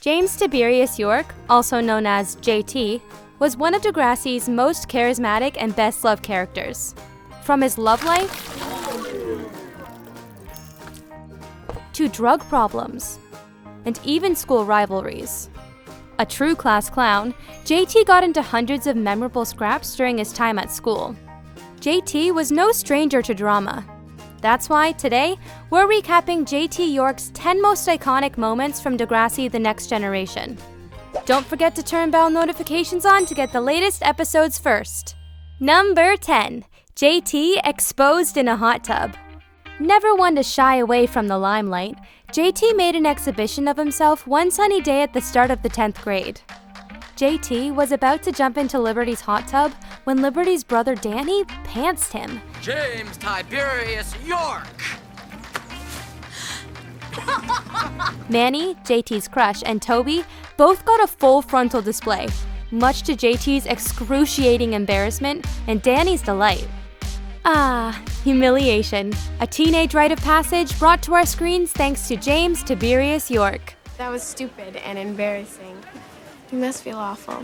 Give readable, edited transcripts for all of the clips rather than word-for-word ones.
James Tiberious Yorke, also known as JT, was one of Degrassi's most charismatic and best-loved characters. From his love life to drug problems, and even school rivalries. A true class clown, JT got into hundreds of memorable scraps during his time at school. JT was no stranger to drama. That's why, today, we're recapping JT Yorke's 10 most iconic moments from Degrassi: The Next Generation. Don't forget to turn bell notifications on to get the latest episodes first. Number 10. JT exposed in a hot tub. Never one to shy away from the limelight, JT made an exhibition of himself one sunny day at the start of the 10th grade. JT was about to jump into Liberty's hot tub when Liberty's brother Danny pantsed him. James Tiberious Yorke! Manny, JT's crush, and Toby both got a full frontal display, much to JT's excruciating embarrassment and Danny's delight. Ah, humiliation. A teenage rite of passage brought to our screens thanks to James Tiberious Yorke. That was stupid and embarrassing. You must feel awful.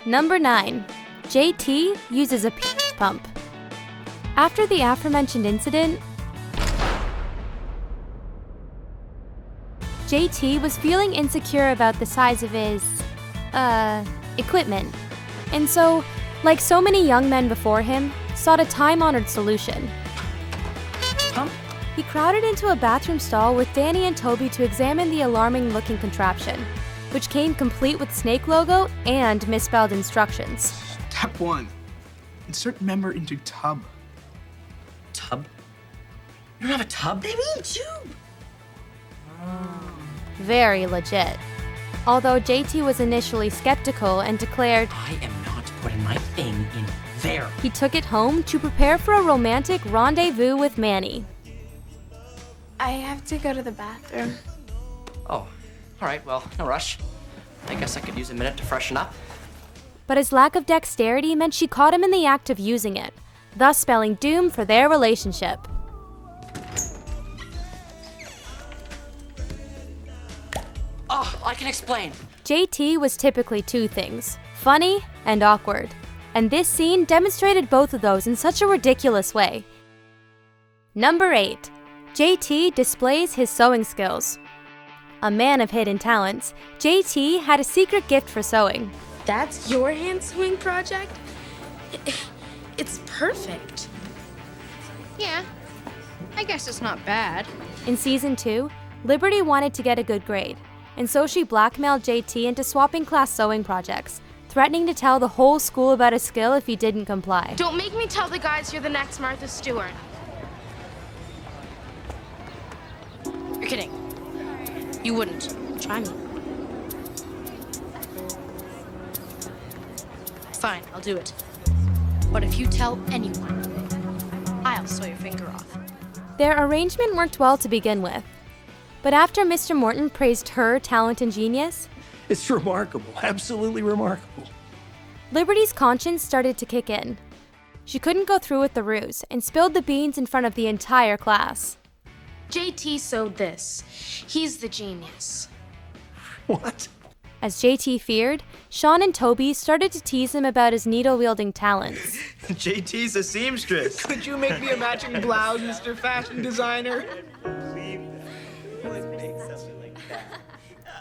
Number 9. JT uses a pee pump. After the aforementioned incident, JT was feeling insecure about the size of his, equipment. And so, like so many young men before him, sought a time-honored solution. Pump? He crowded into a bathroom stall with Danny and Toby to examine the alarming-looking contraption, which came complete with snake logo and misspelled instructions. Step 1. Insert member into tub. Tub? You don't have a tub? They mean tube! Very legit. Although JT was initially skeptical and declared, I am not putting my thing in there. He took it home to prepare for a romantic rendezvous with Manny. I have to go to the bathroom. Oh, alright, well, no rush. I guess I could use a minute to freshen up. But his lack of dexterity meant she caught him in the act of using it, thus spelling doom for their relationship. Oh, I can explain. JT was typically two things, funny and awkward. And this scene demonstrated both of those in such a ridiculous way. Number 8. JT displays his sewing skills. A man of hidden talents, JT had a secret gift for sewing. That's your hand sewing project? It's perfect. Yeah, I guess it's not bad. In Season 2, Liberty wanted to get a good grade, and so she blackmailed JT into swapping class sewing projects, threatening to tell the whole school about his skill if he didn't comply. Don't make me tell the guys you're the next Martha Stewart. You're kidding. You wouldn't. Try me. Fine, I'll do it. But if you tell anyone, I'll sew your finger off. Their arrangement worked well to begin with. But after Mr. Morton praised her talent and genius, It's remarkable, absolutely remarkable. Liberty's conscience started to kick in. She couldn't go through with the ruse and spilled the beans in front of the entire class. JT sewed this. He's the genius. What? As JT feared, Sean and Toby started to tease him about his needle-wielding talents. JT's a seamstress. Could you make me a matching blouse, Mr. Fashion Designer?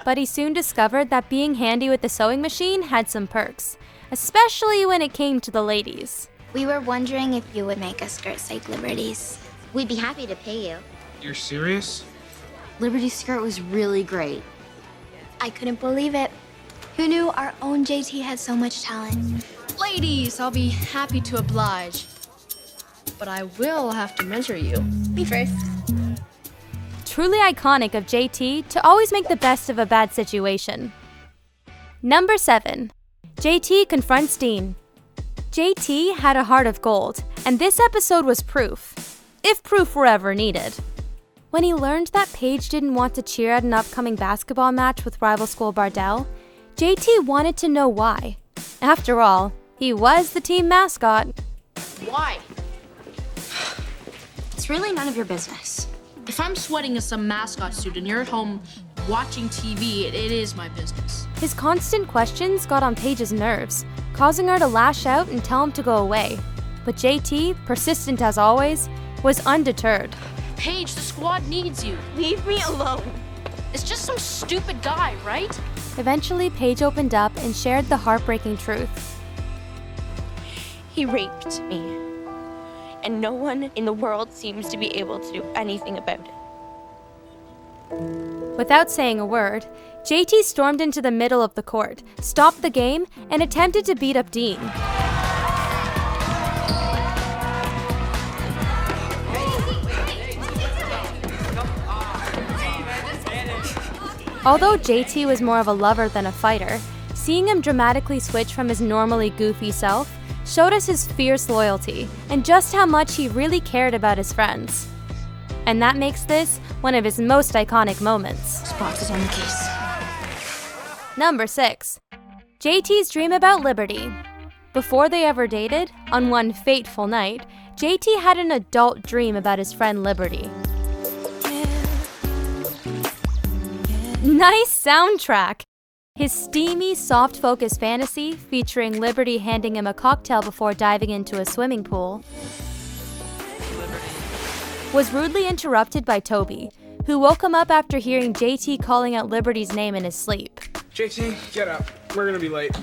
But he soon discovered that being handy with the sewing machine had some perks, especially when it came to the ladies. We were wondering if you would make us skirts like Liberty's. We'd be happy to pay you. You're serious? Liberty's skirt was really great. I couldn't believe it. Who knew our own JT had so much talent? Ladies, I'll be happy to oblige. But I will have to measure you. Me first. Truly iconic of JT to always make the best of a bad situation. Number 7. JT confronts Dean. JT had a heart of gold, and this episode was proof, if proof were ever needed. When he learned that Paige didn't want to cheer at an upcoming basketball match with rival school Bardell, JT wanted to know why. After all, he was the team mascot. Why? It's really none of your business. If I'm sweating as some mascot suit and you're at home watching TV, it is my business. His constant questions got on Paige's nerves, causing her to lash out and tell him to go away. But JT, persistent as always, was undeterred. Paige, the squad needs you. Leave me alone. It's just some stupid guy, right? Eventually, Paige opened up and shared the heartbreaking truth. He raped me, and no one in the world seems to be able to do anything about it. Without saying a word, JT stormed into the middle of the court, stopped the game, and attempted to beat up Dean. Although JT was more of a lover than a fighter, seeing him dramatically switch from his normally goofy self showed us his fierce loyalty and just how much he really cared about his friends. And that makes this one of his most iconic moments. Spots is on the case. Number 6. JT's dream about Liberty. Before they ever dated, on one fateful night, JT had an adult dream about his friend Liberty. Nice soundtrack! His steamy, soft-focus fantasy, featuring Liberty handing him a cocktail before diving into a swimming pool, was rudely interrupted by Toby, who woke him up after hearing JT calling out Liberty's name in his sleep. JT, get up. We're gonna be late.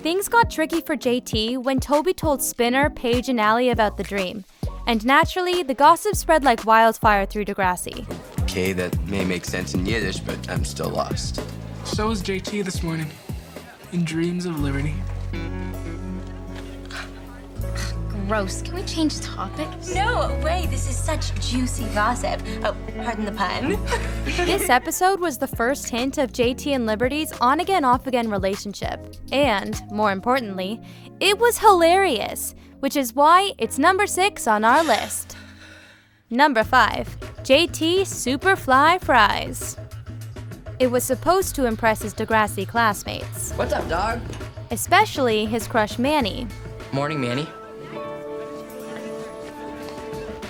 Things got tricky for JT when Toby told Spinner, Paige, and Allie about the dream. And naturally, the gossip spread like wildfire through Degrassi. Okay, that may make sense in Yiddish, but I'm still lost. So was JT this morning. In dreams of liberty. Gross. Can we change topics? No way, this is such juicy gossip. Oh, pardon the pun. This episode was the first hint of JT and Liberty's on-again, off-again relationship. And, more importantly, it was hilarious, which is why it's number 6 on our list. Number 5. JT Superfly Fries. It was supposed to impress his Degrassi classmates, What's up, dog? especially his crush Manny. Morning, Manny.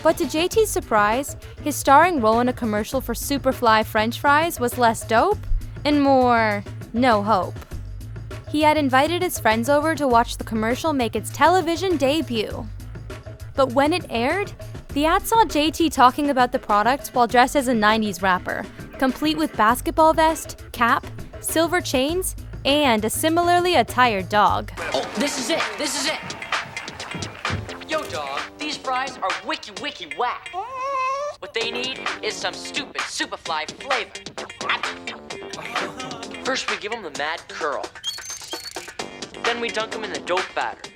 But to JT's surprise, his starring role in a commercial for Superfly French fries was less dope and more no hope. He had invited his friends over to watch the commercial make its television debut. But when it aired, the ad saw JT talking about the product while dressed as a 90s rapper, complete with basketball vest, cap, silver chains, and a similarly attired dog. Oh, this is it. This is it. Yo, dog. These fries are wiki whack. What they need is some stupid Superfly flavor. First, we give them the mad curl. Then we dunk them in the dope batter.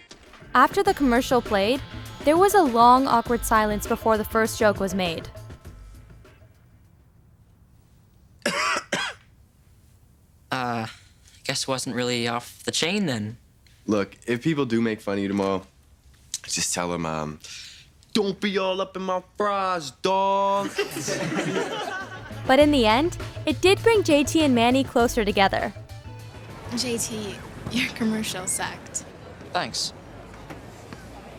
After the commercial played, there was a long, awkward silence before the first joke was made. Guess wasn't really off the chain then. Look, if people do make fun of you tomorrow, just tell them, don't be all up in my fries, dog. But in the end, it did bring JT and Manny closer together. JT, your commercial sucked. Thanks.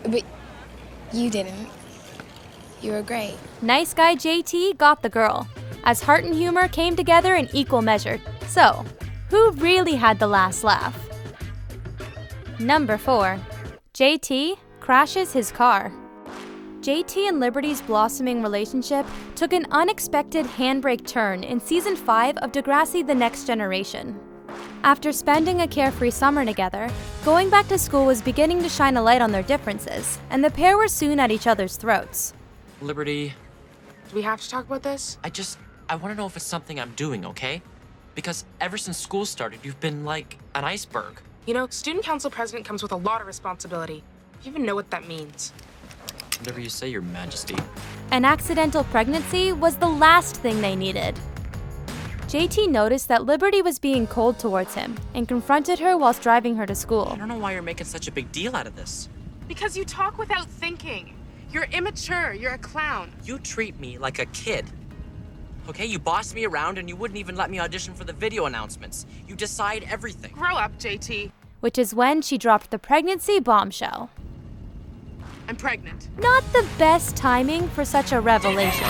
But you didn't. You were great. Nice guy JT got the girl, as heart and humor came together in equal measure. So, who really had the last laugh? Number 4. JT crashes his car. JT and Liberty's blossoming relationship took an unexpected handbrake turn in Season 5 of Degrassi: The Next Generation. After spending a carefree summer together, going back to school was beginning to shine a light on their differences, and the pair were soon at each other's throats. Liberty, Do we have to talk about this? I want to know if it's something I'm doing, okay? Because ever since school started, you've been like an iceberg. You know, student council president comes with a lot of responsibility. Do you even know what that means? Whatever you say, Your Majesty. An accidental pregnancy was the last thing they needed. JT noticed that Liberty was being cold towards him and confronted her whilst driving her to school. I don't know why you're making such a big deal out of this. Because you talk without thinking. You're immature. You're a clown. You treat me like a kid. Okay, you boss me around and you wouldn't even let me audition for the video announcements. You decide everything. Grow up, JT. Which is when she dropped the pregnancy bombshell. I'm pregnant. Not the best timing for such a revelation.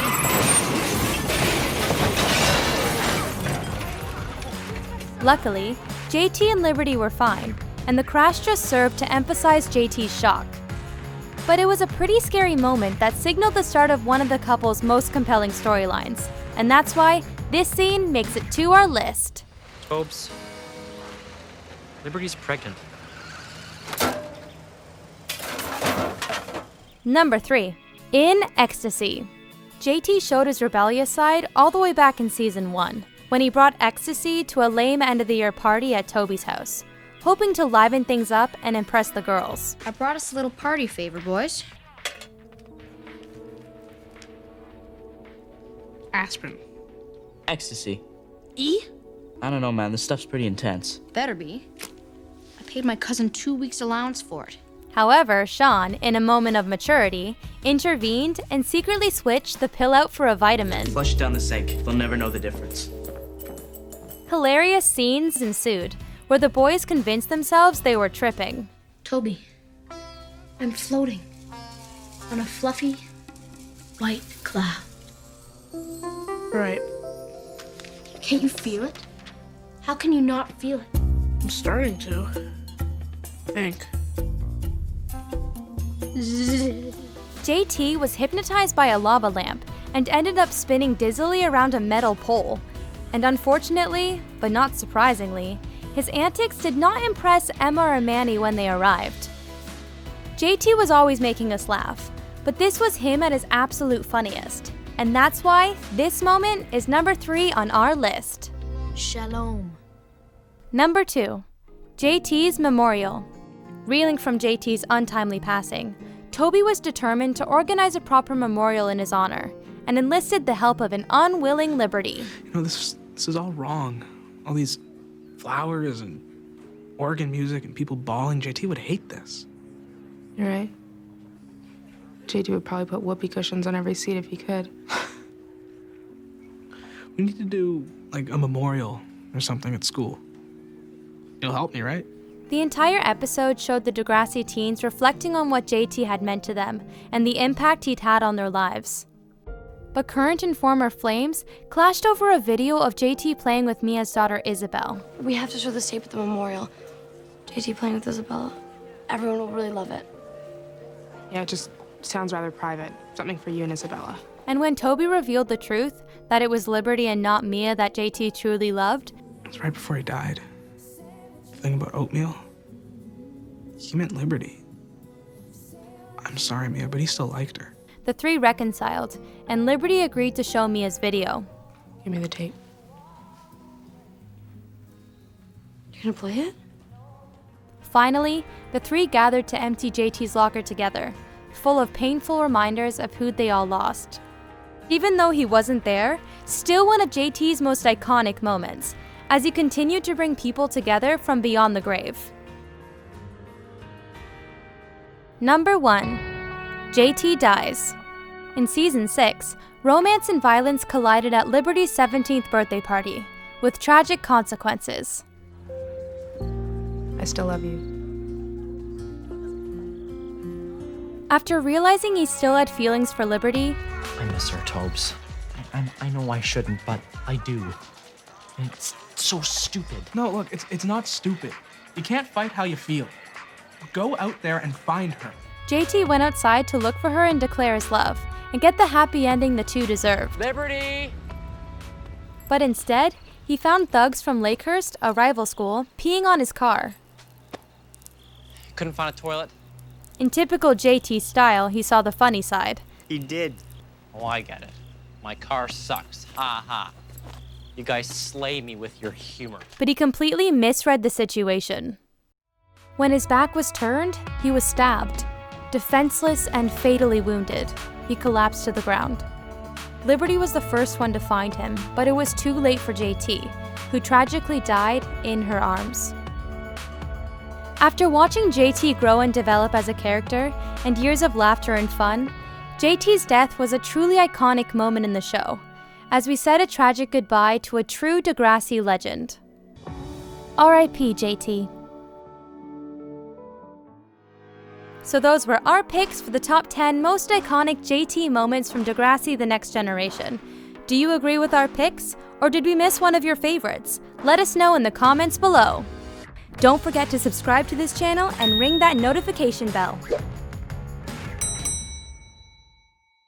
Luckily, JT and Liberty were fine, and the crash just served to emphasize JT's shock. But it was a pretty scary moment that signaled the start of one of the couple's most compelling storylines, and that's why this scene makes it to our list. Tobes, Liberty's pregnant. Number 3. In Ecstasy. JT showed his rebellious side all the way back in Season 1, when he brought ecstasy to a lame end-of-the-year party at Toby's house, hoping to liven things up and impress the girls. I brought us a little party favor, boys. Aspirin. Ecstasy. E? I don't know, man. This stuff's pretty intense. Better be. I paid my cousin 2 weeks' allowance for it. However, Sean, in a moment of maturity, intervened and secretly switched the pill out for a vitamin. Flush it down the sink. They'll never know the difference. Hilarious scenes ensued, where the boys convinced themselves they were tripping. Toby, I'm floating on a fluffy, white cloud. Right. Can't you feel it? How can you not feel it? I'm starting to. I think. JT was hypnotized by a lava lamp and ended up spinning dizzily around a metal pole. And unfortunately, but not surprisingly, his antics did not impress Emma or Manny when they arrived. JT was always making us laugh, but this was him at his absolute funniest. And that's why this moment is number 3 on our list. Shalom. Number 2. JT's memorial. Reeling from JT's untimely passing, Toby was determined to organize a proper memorial in his honor and enlisted the help of an unwilling Liberty. You know, this is all wrong. All these flowers and organ music and people bawling. JT would hate this. You're right. JT would probably put whoopee cushions on every seat if he could. We need to do, like, a memorial or something at school. You'll help me, right? The entire episode showed the Degrassi teens reflecting on what JT had meant to them and the impact he'd had on their lives. But current and former flames clashed over a video of JT playing with Mia's daughter Isabel. We have to show this tape at the memorial. JT playing with Isabella. Everyone will really love it. Yeah, it just sounds rather private. Something for you and Isabella. And when Toby revealed the truth, that it was Liberty and not Mia that JT truly loved, it was right before he died. The thing about oatmeal, he meant Liberty. I'm sorry, Mia, but he still liked her. The three reconciled, and Liberty agreed to show Mia's video. Give me the tape. You gonna play it? Finally, the three gathered to empty JT's locker together, full of painful reminders of who they all lost. Even though he wasn't there, still one of JT's most iconic moments, as he continued to bring people together from beyond the grave. Number 1. JT dies. In Season 6, romance and violence collided at Liberty's 17th birthday party, with tragic consequences. I still love you. After realizing he still had feelings for Liberty, I miss her, Tobes. I know I shouldn't, but I do. It's so stupid. No, look, it's not stupid. You can't fight how you feel. Go out there and find her. JT went outside to look for her and declare his love, and get the happy ending the two deserved. Liberty! But instead, he found thugs from Lakehurst, a rival school, peeing on his car. Couldn't find a toilet? In typical JT style, he saw the funny side. He did. Oh, I get it. My car sucks. Ha ha. You guys slay me with your humor. But he completely misread the situation. When his back was turned, he was stabbed. Defenseless and fatally wounded, he collapsed to the ground. Liberty was the first one to find him, but it was too late for JT, who tragically died in her arms. After watching JT grow and develop as a character, and years of laughter and fun, JT's death was a truly iconic moment in the show, as we said a tragic goodbye to a true Degrassi legend. R.I.P. JT. So those were our picks for the top 10 most iconic JT moments from Degrassi: The Next Generation. Do you agree with our picks, or did we miss one of your favorites? Let us know in the comments below. Don't forget to subscribe to this channel and ring that notification bell.